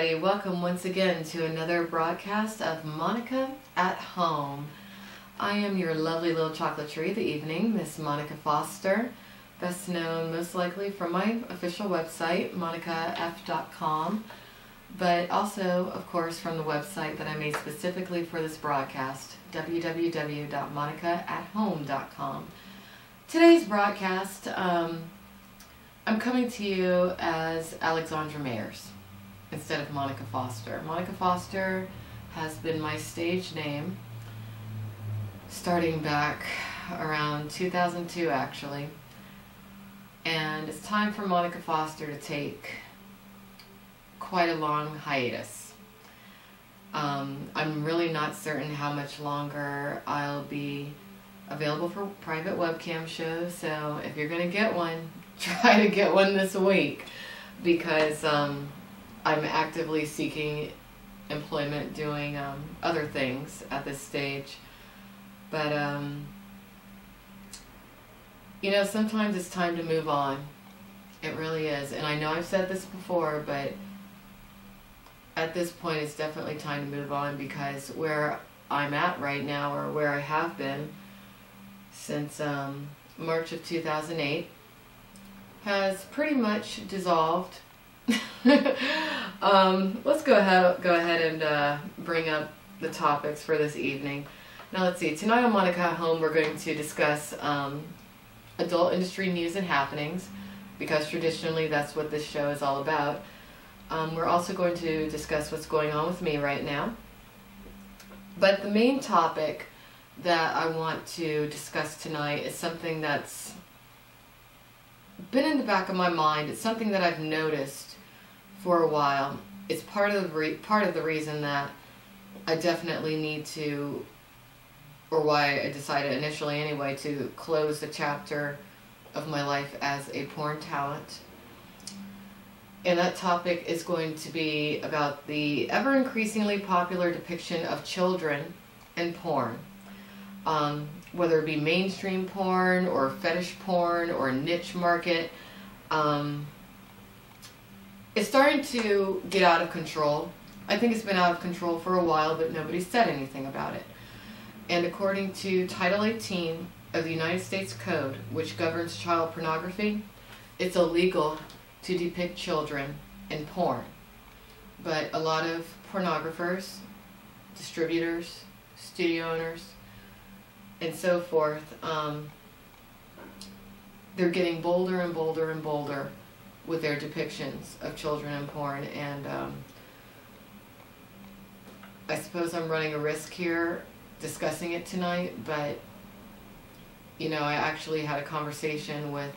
everybody. Welcome once again to another broadcast of Monica at Home. I am your lovely little chocolate tree of the evening, Miss Monica Foster, best known most likely from my official website, monicaf.com, but also, of course, from the website that I made specifically for this broadcast, www.monicaathome.com. Today's broadcast, I'm coming to you as Alexandra Mayers instead of Monica Foster. Monica Foster has been my stage name starting back around 2002 actually, and it's time for Monica Foster to take quite a long hiatus. I'm really not certain how much longer I'll be available for private webcam shows, so if you're going to get one, try to get one this week, because I'm actively seeking employment doing other things at this stage. But you know, sometimes it's time to move on. It really is. And I know I've said this before, but at this point it's definitely time to move on, because where I'm at right now, or where I have been since March of 2008, has pretty much dissolved. Let's go ahead and bring up the topics for this evening. Now let's see, tonight on Monica at Home we're going to discuss adult industry news and happenings, because traditionally that's what this show is all about. We're also going to discuss what's going on with me right now. But the main topic that I want to discuss tonight is something that's been in the back of my mind. It's something that I've noticed for a while. It's part of the reason that I definitely need to, or why I decided initially anyway, to close the chapter of my life as a porn talent. And that topic is going to be about the ever increasingly popular depiction of children in porn. Whether it be mainstream porn or fetish porn or niche market, it's starting to get out of control. I think it's been out of control for a while, but nobody's said anything about it. And according to Title 18 of the United States Code, which governs child pornography, it's illegal to depict children in porn. But a lot of pornographers, distributors, studio owners, and so forth, they're getting bolder and bolder and bolder with their depictions of children in porn. And I suppose I'm running a risk here discussing it tonight, but you know, I actually had a conversation with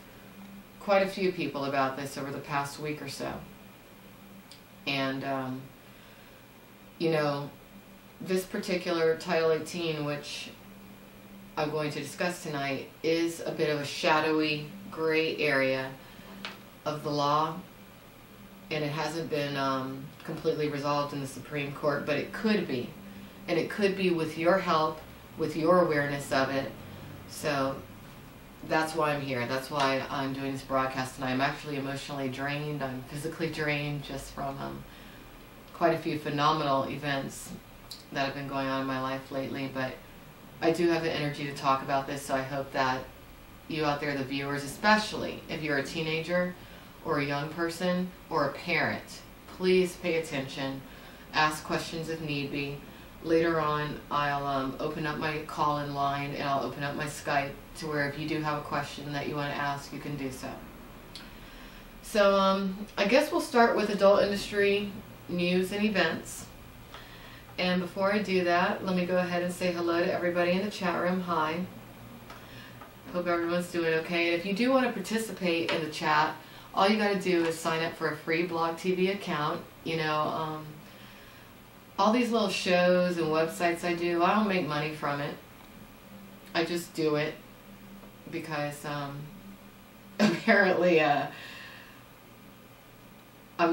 quite a few people about this over the past week or so. And you know, this particular Title 18, which I'm going to discuss tonight, is a bit of a shadowy gray area of the law, and it hasn't been completely resolved in the Supreme Court, but it could be. And it could be with your help, with your awareness of it. So that's why I'm here. That's why I'm doing this broadcast tonight. I'm actually emotionally drained. I'm physically drained just from quite a few phenomenal events that have been going on in my life lately. But I do have the energy to talk about this, so I hope that you out there, the viewers, especially if you're a teenager or a young person or a parent, please pay attention. Ask questions if need be. Later on, I'll open up my call-in line, and I'll open up my Skype to where if you do have a question that you want to ask, you can do so. So I guess we'll start with adult industry news and events. And before I do that, let me go ahead and say hello to everybody in the chat room. Hi. Hope everyone's doing okay. And if you do want to participate in the chat, all you got to do is sign up for a free Blog TV account. You know, all these little shows and websites I do, I don't make money from it. I just do it because apparently I'm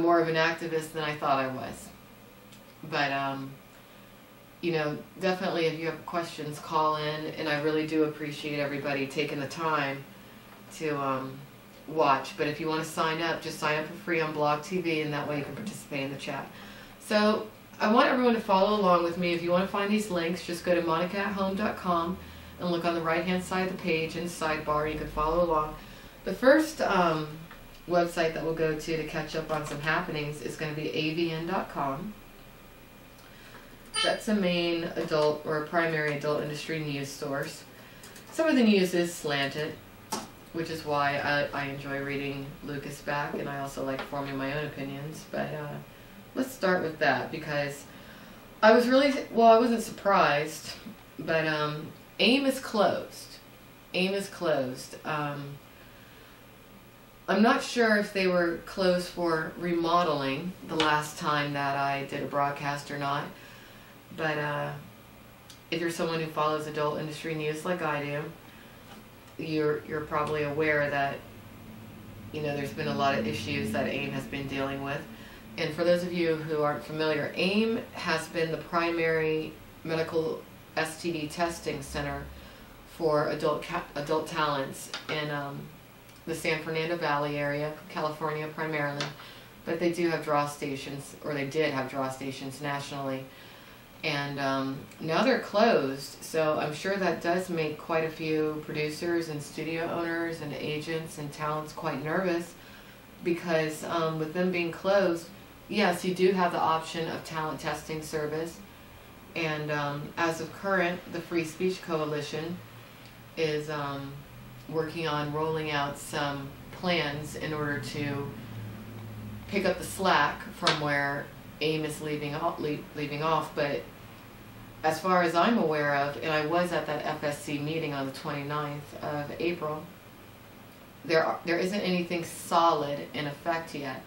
more of an activist than I thought I was. But you know, definitely if you have questions, call in, and I really do appreciate everybody taking the time to watch. But if you want to sign up, just sign up for free on Blog TV, and that way you can participate in the chat. So I want everyone to follow along with me. If you want to find these links, just go to monicaathome.com and look on the right-hand side of the page in the sidebar. You can follow along. The first website that we'll go to catch up on some happenings is going to be avn.com. That's a main adult or primary adult industry news source. Some of the news is slanted, which is why I enjoy reading Lucas back, and I also like forming my own opinions. But let's start with that, because I was really, well, I wasn't surprised, but AIM is closed. AIM is closed. I'm not sure if they were closed for remodeling the last time that I did a broadcast or not, but if you're someone who follows adult industry news like I do, you're probably aware that, you know, there's been a lot of issues that AIM has been dealing with. And for those of you who aren't familiar, AIM has been the primary medical STD testing center for adult talents in the San Fernando Valley area, California primarily, but they do have draw stations, or they did have draw stations nationally. And now they're closed, so I'm sure that does make quite a few producers and studio owners and agents and talents quite nervous, because with them being closed, yes, you do have the option of talent testing service. And as of current, the Free Speech Coalition is working on rolling out some plans in order to pick up the slack from where AIM is leaving off. But as far as I'm aware of, and I was at that FSC meeting on the 29th of April, there isn't anything solid in effect yet.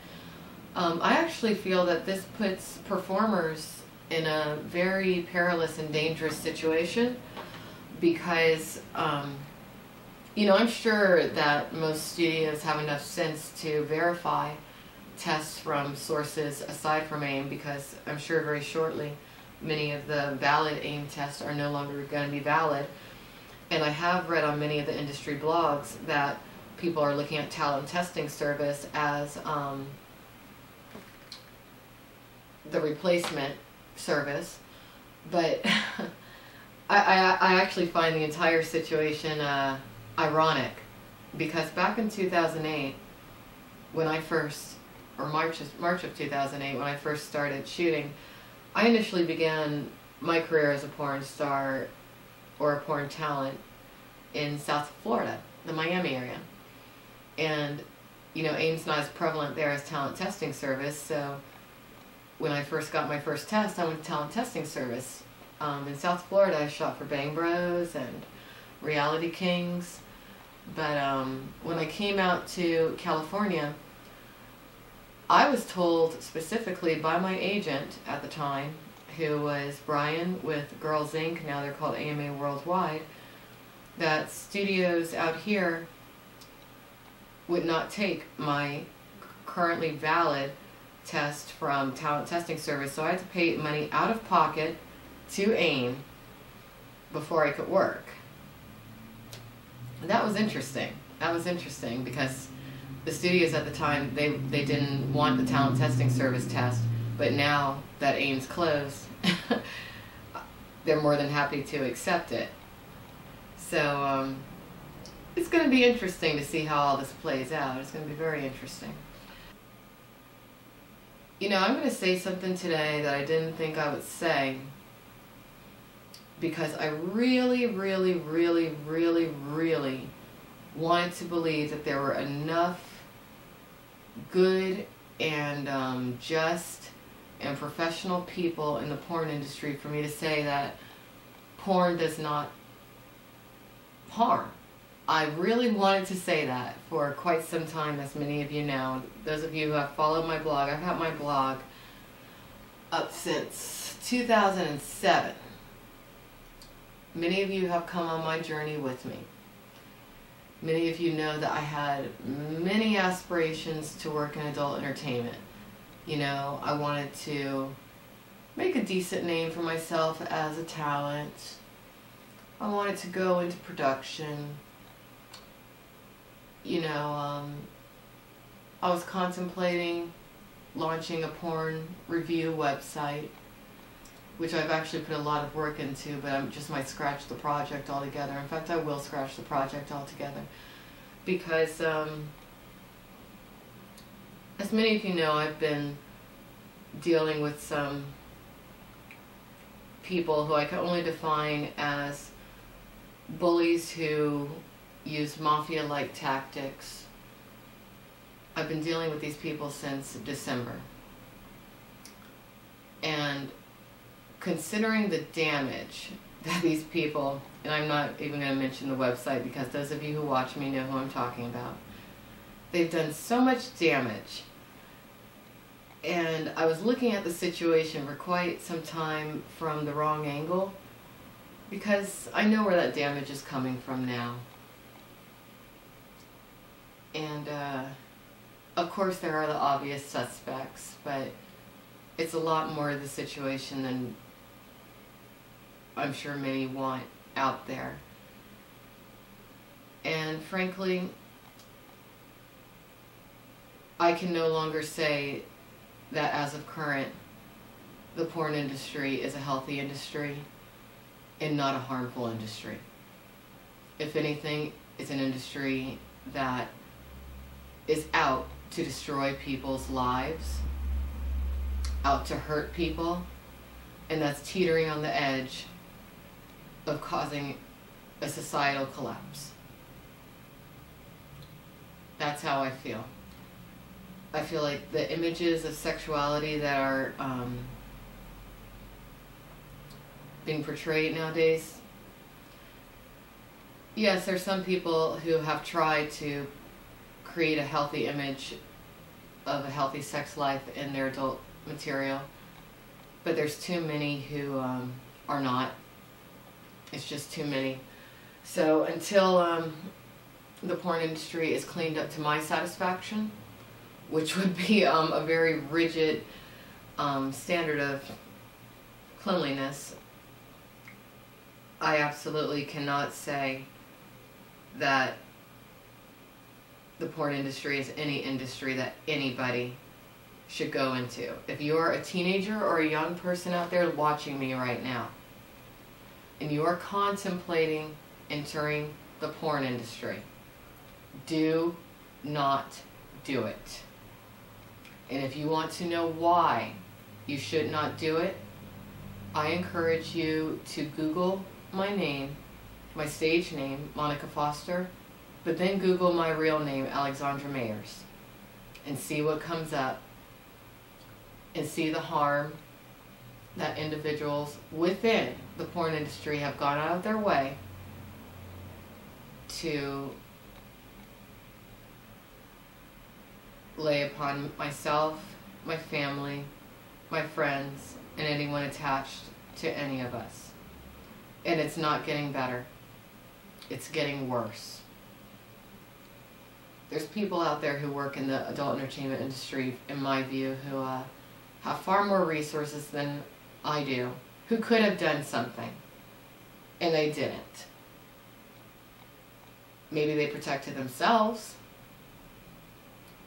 I actually feel that this puts performers in a very perilous and dangerous situation, because you know, I'm sure that most studios have enough sense to verify tests from sources aside from AIM, because I'm sure very shortly many of the valid AIM tests are no longer going to be valid. And I have read on many of the industry blogs that people are looking at talent testing service as the replacement service. But I actually find the entire situation ironic, because back in 2008, when I first, or March of 2008, when I first started shooting, I initially began my career as a porn star or a porn talent in South Florida, the Miami area. And, you know, AIM's not as prevalent there as talent testing service, so when I first got my first test, I went to talent testing service. In South Florida, I shot for Bang Bros and Reality Kings. But when I came out to California, I was told specifically by my agent at the time, who was Brian with Girls Inc., now they're called AMA Worldwide, that studios out here would not take my currently valid test from talent testing service, so I had to pay money out of pocket to AIM before I could work. And that was interesting. That was interesting, because the studios at the time, they didn't want the talent testing service test, but now that AIM's closed, they're more than happy to accept it. So it's going to be interesting to see how all this plays out. It's going to be very interesting. You know, I'm going to say something today that I didn't think I would say, because I really, really, really, really, really wanted to believe that there were enough good and just and professional people in the porn industry for me to say that porn does not harm. I really wanted to say that for quite some time, as many of you know. Those of you who have followed my blog, I've had my blog up since 2007. Many of you have come on my journey with me. Many of you know that I had many aspirations to work in adult entertainment. You know, I wanted to make a decent name for myself as a talent. I wanted to go into production. You know, I was contemplating launching a porn review website, which I've actually put a lot of work into, but I just might scratch the project altogether. In fact, I will scratch the project altogether. Because, as many of you know, I've been dealing with some people who I can only define as bullies who use mafia-like tactics. I've been dealing with these people since December. And considering the damage that these people, and I'm not even going to mention the website because those of you who watch me know who I'm talking about, they've done so much damage. And I was looking at the situation for quite some time from the wrong angle, because I know where that damage is coming from now. And of course there are the obvious suspects, but it's a lot more of the situation than I'm sure many want out there. And frankly, I can no longer say that as of current, the porn industry is a healthy industry and not a harmful industry. If anything, it's an industry that is out to destroy people's lives, out to hurt people, and that's teetering on the edge of causing a societal collapse. That's how I feel. I feel like the images of sexuality that are being portrayed nowadays, yes, there's some people who have tried to create a healthy image of a healthy sex life in their adult material, but there's too many who are not. It's just too many. So until the porn industry is cleaned up to my satisfaction, which would be a very rigid standard of cleanliness, I absolutely cannot say that the porn industry is any industry that anybody should go into. If you're a teenager or a young person out there watching me right now, and you are contemplating entering the porn industry, do not do it. And if you want to know why you should not do it, I encourage you to Google my name, my stage name, Monica Foster, but then Google my real name, Alexandra Mayers, and see what comes up, and see the harm that individuals within the porn industry have gone out of their way to lay upon myself, my family, my friends, and anyone attached to any of us. And it's not getting better. It's getting worse. There's people out there who work in the adult entertainment industry, in my view, who have far more resources than I do, who could have done something, and they didn't. Maybe they protected themselves,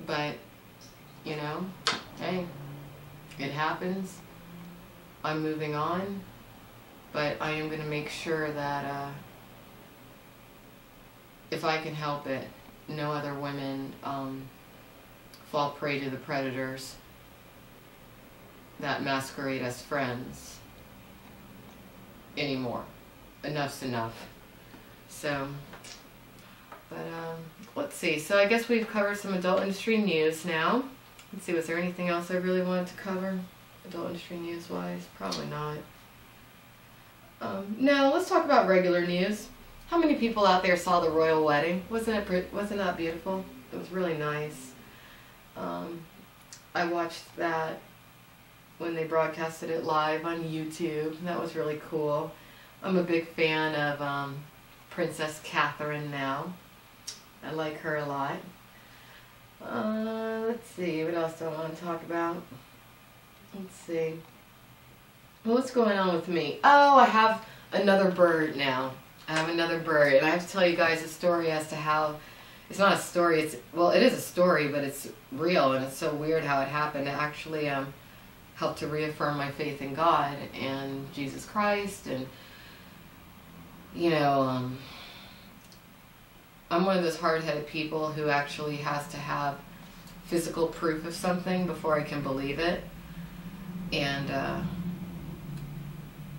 but, you know, hey, it happens. I'm moving on, but I am going to make sure that if I can help it, no other women fall prey to the predators that masquerade as friends anymore. Enough's enough. So, but let's see. So I guess we've covered some adult industry news now. Let's see, was there anything else I really wanted to cover? Adult industry news wise? Probably not. No, let's talk about regular news. How many people out there saw the royal wedding? Wasn't that beautiful? It was really nice. I watched that when they broadcasted it live on YouTube. That was really cool. I'm a big fan of Princess Catherine now. I like her a lot. Let's see, what else do I want to talk about? Let's see. What's going on with me? Oh, I have another bird now. I have another bird, and I have to tell you guys a story as to how it's not a story. Well, it is a story, but it's real, and it's so weird how it happened. It actually helped to reaffirm my faith in God and Jesus Christ, and I'm one of those hard-headed people who actually has to have physical proof of something before I can believe it. And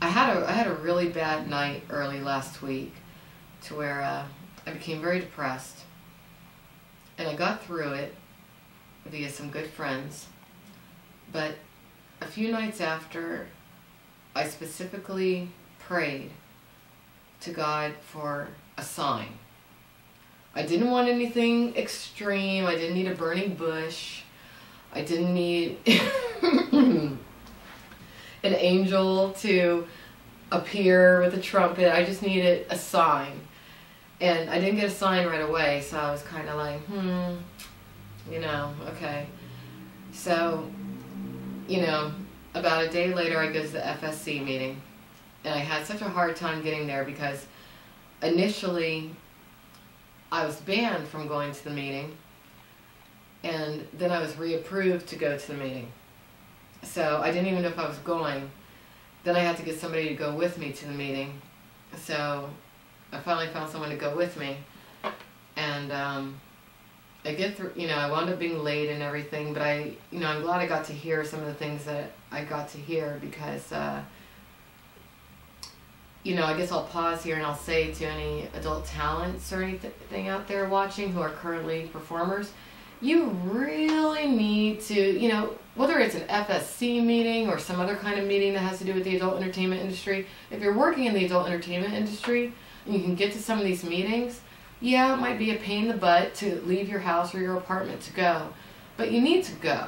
I had a really bad night early last week, to where I became very depressed, and I got through it via some good friends. But a few nights after, I specifically prayed to God for a sign. I didn't want anything extreme. I didn't need a burning bush. I didn't need an angel to appear with a trumpet. I just needed a sign. And I didn't get a sign right away, so I was kind of like, okay. So, about a day later, I go to the FSC meeting. And I had such a hard time getting there because initially I was banned from going to the meeting, and then I was reapproved to go to the meeting. So I didn't even know if I was going. Then I had to get somebody to go with me to the meeting. So I finally found someone to go with me, and I get through, I wound up being late and everything, but I'm glad I got to hear some of the things that I got to hear, because I guess I'll pause here and I'll say to any adult talents or anything out there watching who are currently performers, you really need to, whether it's an FSC meeting or some other kind of meeting that has to do with the adult entertainment industry, if you're working in the adult entertainment industry and you can get to some of these meetings, yeah, it might be a pain in the butt to leave your house or your apartment to go, but you need to go.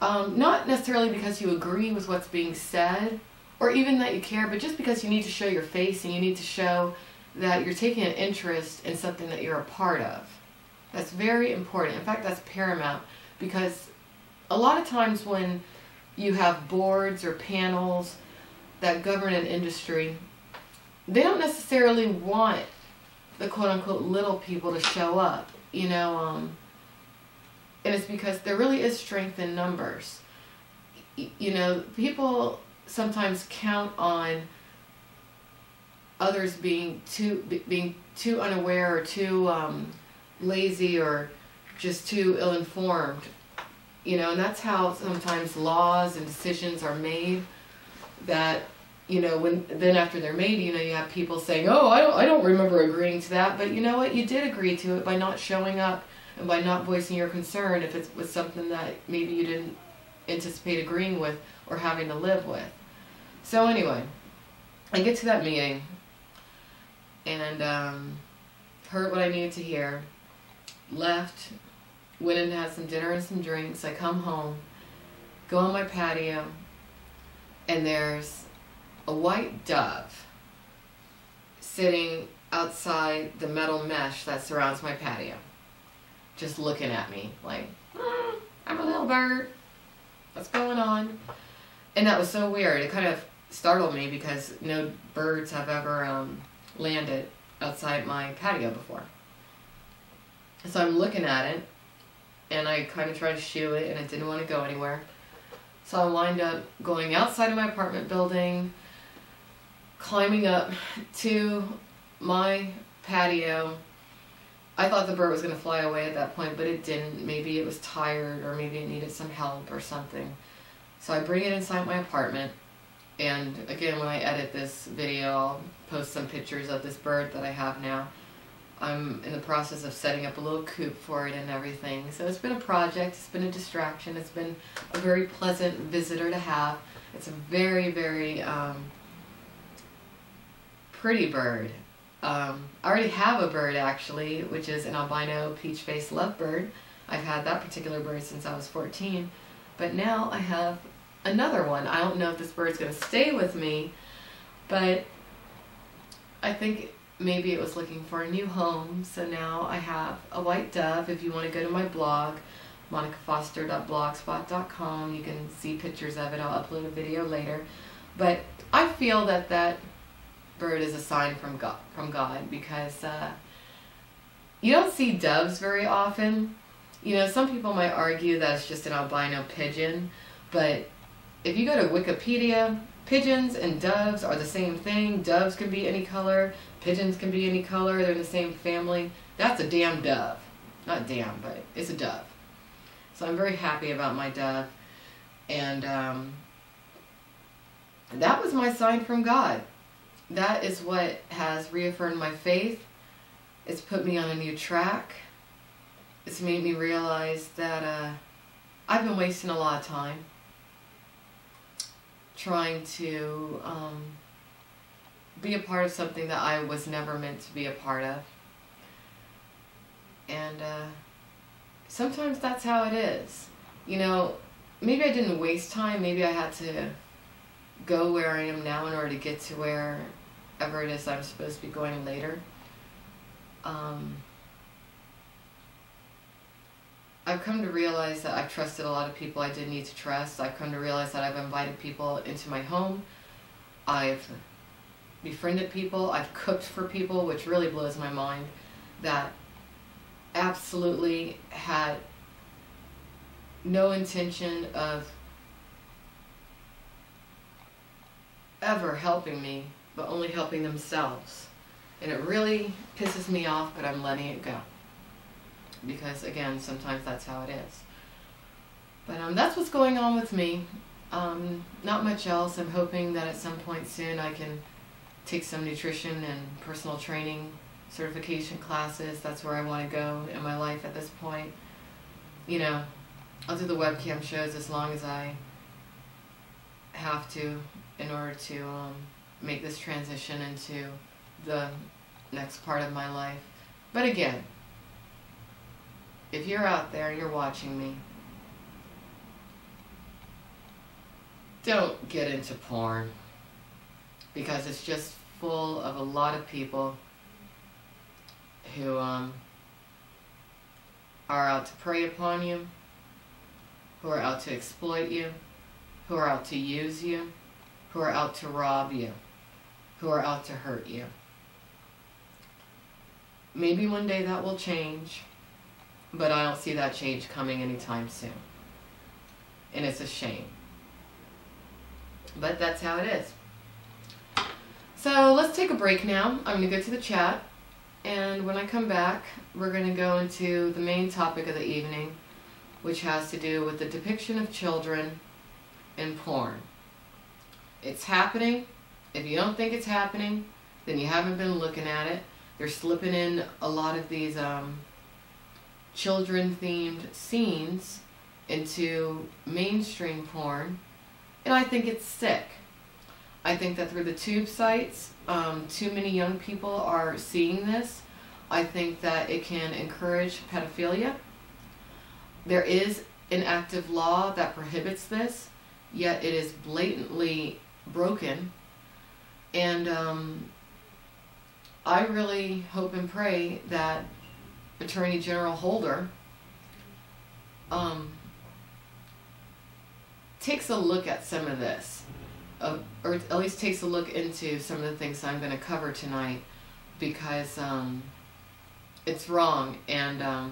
Not necessarily because you agree with what's being said, or even that you care, but just because you need to show your face and you need to show that you're taking an interest in something that you're a part of. That's very important. In fact, that's paramount, because a lot of times when you have boards or panels that govern an industry, they don't necessarily want the quote-unquote little people to show up, and it's because there really is strength in numbers. People sometimes count on others being too unaware or too lazy or just too ill-informed, and that's how sometimes laws and decisions are made, that then after they're made, you have people saying, oh, I don't remember agreeing to that, but you know what, you did agree to it by not showing up and by not voicing your concern if it was something that maybe you didn't anticipate agreeing with or having to live with. So anyway, I get to that meeting and heard what I needed to hear, left, went and had some dinner and some drinks. I come home, go on my patio, and there's a white dove sitting outside the metal mesh that surrounds my patio, just looking at me like, I'm a little bird, what's going on? And that was so weird. It kind of startled me because no birds have ever landed outside my patio before. So I'm looking at it, and I kind of tried to shoo it, and it didn't want to go anywhere. So I wind up going outside of my apartment building, climbing up to my patio. I thought the bird was going to fly away at that point, but it didn't. Maybe it was tired, or maybe it needed some help or something. So I bring it inside my apartment, and again, when I edit this video, I'll post some pictures of this bird that I have now. I'm in the process of setting up a little coop for it and everything. So it's been a project, it's been a distraction, it's been a very pleasant visitor to have. It's a very, very pretty bird. I already have a bird actually, which is an albino peach-faced lovebird. I've had that particular bird since I was 14. But now I have another one. I don't know if this bird's going to stay with me, but I think maybe it was looking for a new home. So now I have a white dove. If you want to go to my blog, monicafoster.blogspot.com, you can see pictures of it. I'll upload a video later. But I feel that that bird is a sign from God, because You don't see doves very often. You know, some people might argue that it's just an albino pigeon, but if you go to Wikipedia, pigeons and doves are the same thing. Doves can be any color, pigeons can be any color, they're in the same family. That's a damn dove. Not damn, but it's a dove. So I'm very happy about my dove. And that was my sign from God. That is what has reaffirmed my faith. It's put me on a new track. It's made me realize that I've been wasting a lot of time trying to be a part of something that I was never meant to be a part of. And sometimes that's how it is. You know, maybe I didn't waste time. Maybe I had to go where I am now in order to get to wherever it is I'm supposed to be going later. I've come to realize that I've trusted a lot of people I didn't need to trust. I've come to realize that I've invited people into my home. I've befriended people. I've cooked for people, which really blows my mind, that absolutely had no intention of ever helping me, but only helping themselves. And it really pisses me off, but I'm letting it go. Because, again, sometimes that's how it is. But that's what's going on with me. Not much else. I'm hoping that at some point soon I can take some nutrition and personal training certification classes. That's where I want to go in my life at this point. You know, I'll do the webcam shows as long as I have to in order to make this transition into the next part of my life. But again, if you're out there and you're watching me, don't get into porn, because it's just full of a lot of people who are out to prey upon you, who are out to exploit you, who are out to use you, who are out to rob you, who are out to hurt you. Maybe one day that will change, but I don't see that change coming anytime soon. And it's a shame. But that's how it is. So let's take a break now. I'm going to go to the chat. And when I come back, we're going to go into the main topic of the evening, which has to do with the depiction of children in porn. It's happening. If you don't think it's happening, then you haven't been looking at it. They're slipping in a lot of these children-themed scenes into mainstream porn, and I think it's sick. I think that through the tube sites, too many young people are seeing this. I think that it can encourage pedophilia. There is an active law that prohibits this, yet it is blatantly broken. And I really hope and pray that Attorney General Holder takes a look at some of this, or at least takes a look into some of the things I'm going to cover tonight, because it's wrong. And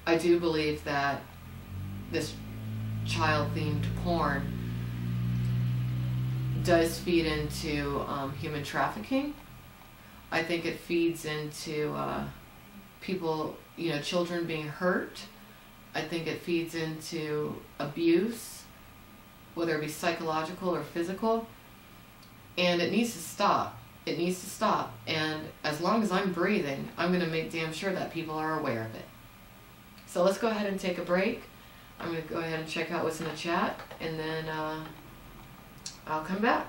I do believe that this child-themed porn does feed into human trafficking. I think it feeds into people, you know, children being hurt. I think it feeds into abuse, whether it be psychological or physical. And it needs to stop. It needs to stop. And as long as I'm breathing, I'm going to make damn sure that people are aware of it. So let's go ahead and take a break. I'm going to go ahead and check out what's in the chat, and then I'll come back.